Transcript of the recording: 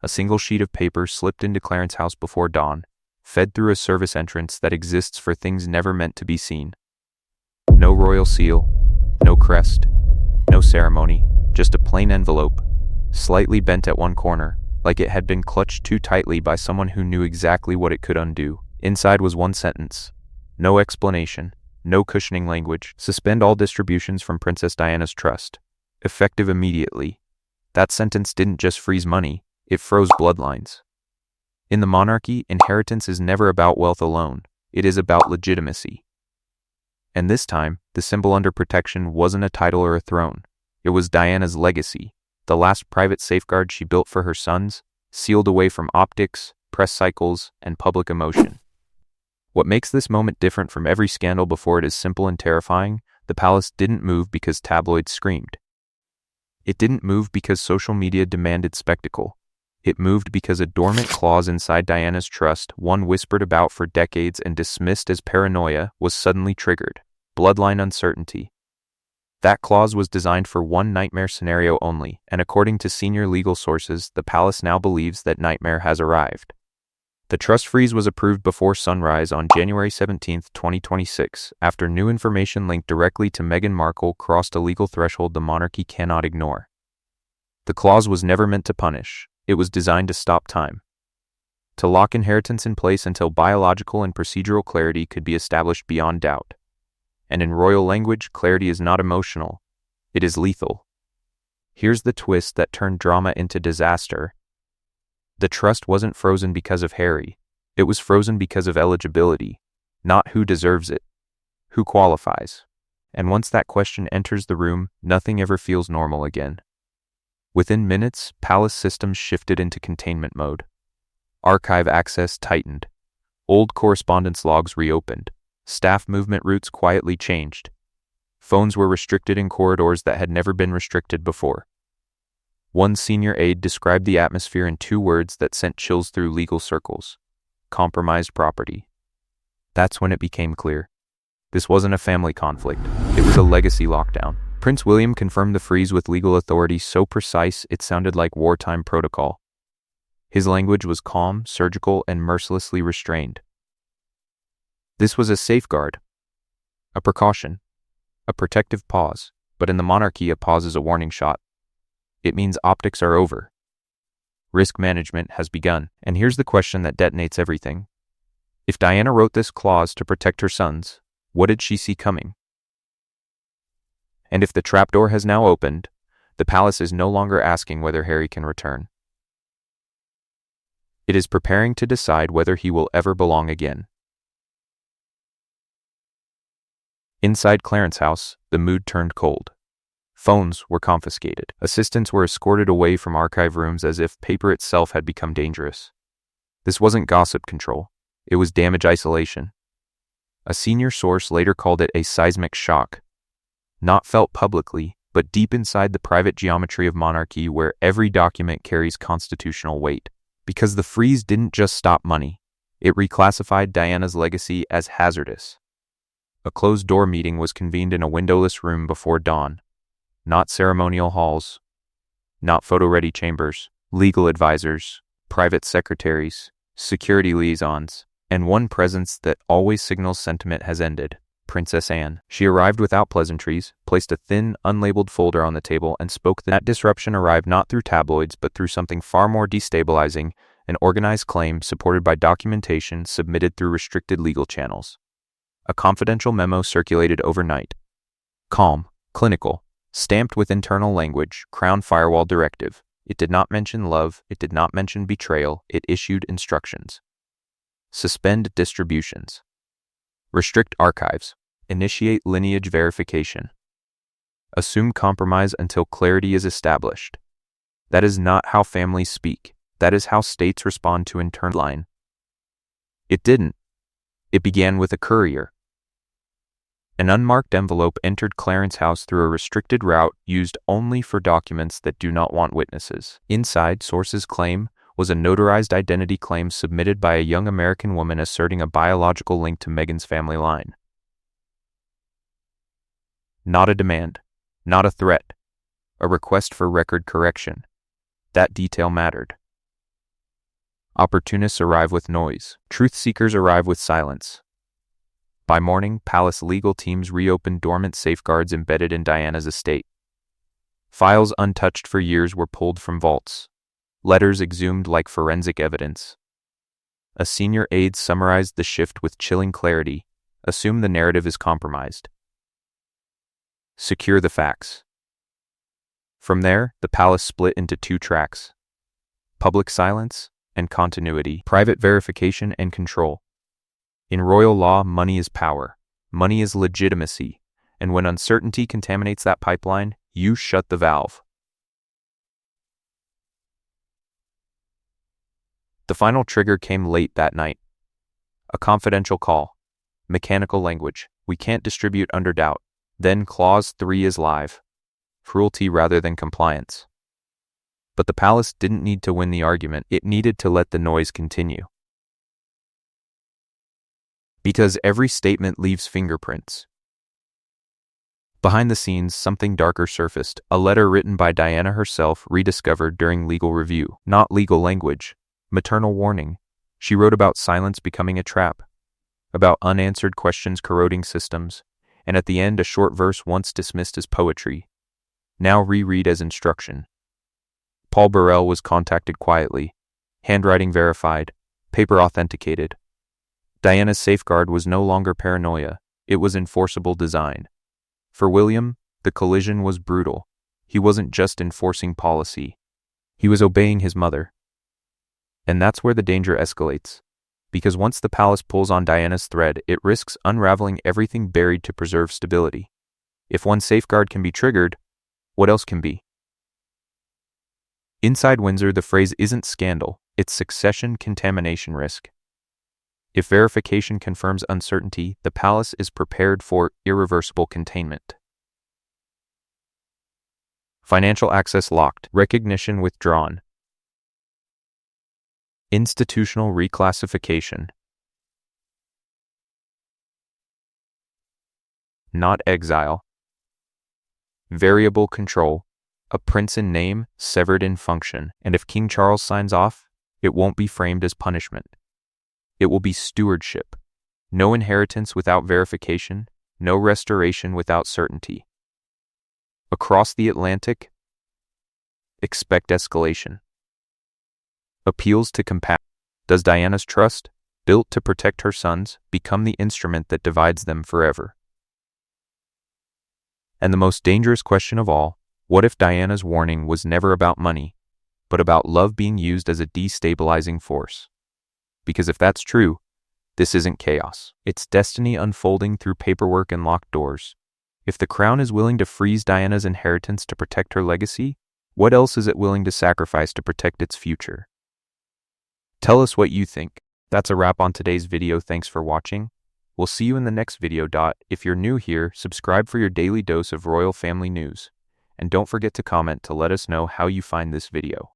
A single sheet of paper slipped into Clarence's house before dawn, fed through a service entrance that exists for things never meant to be seen. No royal seal, no crest, no ceremony, just a plain envelope, slightly bent at one corner, like it had been clutched too tightly by someone who knew exactly what it could undo. Inside was one sentence. No explanation, no cushioning language. Suspend all distributions from Princess Diana's trust. Effective immediately. That sentence didn't just freeze money, it froze bloodlines. In the monarchy, inheritance is never about wealth alone, it is about legitimacy. And this time, the symbol under protection wasn't a title or a throne. It was Diana's legacy, the last private safeguard she built for her sons, sealed away from optics, press cycles, and public emotion. What makes this moment different from every scandal before it is simple and terrifying: the palace didn't move because tabloids screamed. It didn't move because social media demanded spectacle. It moved because a dormant clause inside Diana's trust, one whispered about for decades and dismissed as paranoia, was suddenly triggered. Bloodline uncertainty. That clause was designed for one nightmare scenario only, and according to senior legal sources, the palace now believes that nightmare has arrived. The trust freeze was approved before sunrise on January 17, 2026, after new information linked directly to Meghan Markle crossed a legal threshold the monarchy cannot ignore. The clause was never meant to punish. It was designed to stop time. To lock inheritance in place until biological and procedural clarity could be established beyond doubt. And in royal language, clarity is not emotional. It is lethal. Here's the twist that turned drama into disaster. The trust wasn't frozen because of Harry. It was frozen because of eligibility. Not who deserves it. Who qualifies. And once that question enters the room, nothing ever feels normal again. Within minutes, palace systems shifted into containment mode. Archive access tightened. Old correspondence logs reopened. Staff movement routes quietly changed. Phones were restricted in corridors that had never been restricted before. One senior aide described the atmosphere in 2 words that sent chills through legal circles: compromised property. That's when it became clear. This wasn't a family conflict. It was a legacy lockdown. Prince William confirmed the freeze with legal authority so precise it sounded like wartime protocol. His language was calm, surgical, and mercilessly restrained. This was a safeguard, a precaution, a protective pause, but in the monarchy a pause is a warning shot. It means optics are over. Risk management has begun, and here's the question that detonates everything. If Diana wrote this clause to protect her sons, what did she see coming? And if the trapdoor has now opened, the palace is no longer asking whether Harry can return. It is preparing to decide whether he will ever belong again. Inside Clarence's house, the mood turned cold. Phones were confiscated. Assistants were escorted away from archive rooms as if paper itself had become dangerous. This wasn't gossip control. It was damage isolation. A senior source later called it a seismic shock. Not felt publicly, but deep inside the private geometry of monarchy where every document carries constitutional weight. Because the freeze didn't just stop money. It reclassified Diana's legacy as hazardous. A closed-door meeting was convened in a windowless room before dawn. Not ceremonial halls. Not photo-ready chambers. Legal advisors, private secretaries, security liaisons, and one presence that always signals sentiment has ended. Princess Anne. She arrived without pleasantries, placed a thin, unlabeled folder on the table, and spoke. That disruption arrived not through tabloids, but through something far more destabilizing, an organized claim supported by documentation submitted through restricted legal channels. A confidential memo circulated overnight. Calm, clinical, stamped with internal language, Crown Firewall Directive. It did not mention love, it did not mention betrayal, it issued instructions. Suspend distributions. Restrict archives. Initiate lineage verification. Assume compromise until clarity is established. That is not how families speak. That is how states respond to internal line. It didn't. It began with a courier. An unmarked envelope entered Clarence's house through a restricted route used only for documents that do not want witnesses. Inside, sources claim, was a notarized identity claim submitted by a young American woman asserting a biological link to Meghan's family line. Not a demand, not a threat, a request for record correction. That detail mattered. Opportunists arrive with noise. Truth seekers arrive with silence. By morning, palace legal teams reopened dormant safeguards embedded in Diana's estate. Files untouched for years were pulled from vaults. Letters exhumed like forensic evidence. A senior aide summarized the shift with chilling clarity. Assume the narrative is compromised. Secure the facts. From there, the palace split into two tracks: public silence and continuity, private verification and control. In royal law, money is power. Money is legitimacy. And when uncertainty contaminates that pipeline, you shut the valve. The final trigger came late that night. A confidential call. Mechanical language. We can't distribute under doubt. Then clause 3 is live. Cruelty rather than compliance. But the palace didn't need to win the argument. It needed to let the noise continue. Because every statement leaves fingerprints. Behind the scenes, something darker surfaced. A letter written by Diana herself, rediscovered during legal review. Not legal language. Maternal warning. She wrote about silence becoming a trap, about unanswered questions corroding systems, and at the end a short verse once dismissed as poetry, now reread as instruction. Paul Burrell was contacted quietly, handwriting verified, paper authenticated. Diana's safeguard was no longer paranoia, it was enforceable design. For William, the collision was brutal. He wasn't just enforcing policy, he was obeying his mother. And that's where the danger escalates. Because once the palace pulls on Diana's thread, it risks unraveling everything buried to preserve stability. If one safeguard can be triggered, what else can be? Inside Windsor, the phrase isn't scandal, it's succession contamination risk. If verification confirms uncertainty, the palace is prepared for irreversible containment. Financial access locked, recognition withdrawn. Institutional reclassification. Not exile. Variable control. A prince in name, severed in function. And if King Charles signs off, it won't be framed as punishment. It will be stewardship. No inheritance without verification, no restoration without certainty. Across the Atlantic, expect escalation. Appeals to compassion. Does Diana's trust, built to protect her sons, become the instrument that divides them forever? And the most dangerous question of all, what if Diana's warning was never about money, but about love being used as a destabilizing force? Because if that's true, this isn't chaos. It's destiny unfolding through paperwork and locked doors. If the crown is willing to freeze Diana's inheritance to protect her legacy, what else is it willing to sacrifice to protect its future? Tell us what you think. That's a wrap on today's video. Thanks for watching. We'll see you in the next video. If you're new here, subscribe for your daily dose of royal family news. And don't forget to comment to let us know how you find this video.